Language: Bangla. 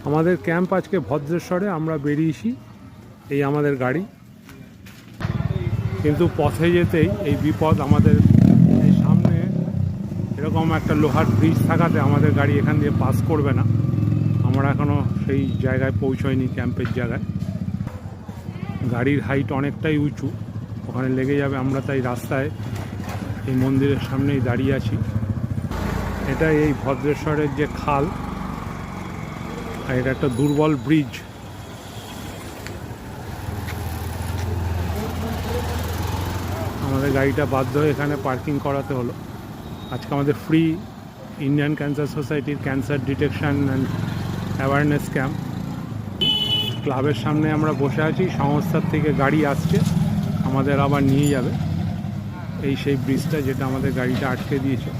আমাদের ক্যাম্প আজকে ভদ্রেশ্বরে, আমরা বেরিয়েছি, এই আমাদের গাড়ি। কিন্তু পথে যেতেই এই বিপদ, আমাদের এই সামনে এরকম একটা লোহার ব্রিজ থাকাতে আমাদের গাড়ি এখান দিয়ে পাস করবে না। আমরা এখনও সেই জায়গায় পৌঁছয়নি, ক্যাম্পের জায়গায়। গাড়ির হাইট অনেকটাই উঁচু, ওখানে লেগে যাবে। আমরা তাই রাস্তায় এই মন্দিরের সামনেই দাঁড়িয়ে আছি। এটা এই ভদ্রেশ্বরের যে খাল, আর এটা একটা দুর্বল ব্রিজ। আমাদের গাড়িটা বাধ্য হয়ে এখানে পার্কিং করাতে হলো। আজকে আমাদের ফ্রি ইন্ডিয়ান ক্যান্সার সোসাইটির cancer detection and awareness camp. ক্লাবের সামনে আমরা বসে আছি, সংস্থার থেকে গাড়ি আসছে, আমাদের আবার নিয়ে যাবে। এই সেই ব্রিজটা যেটা আমাদের গাড়িটা আটকে দিয়েছে।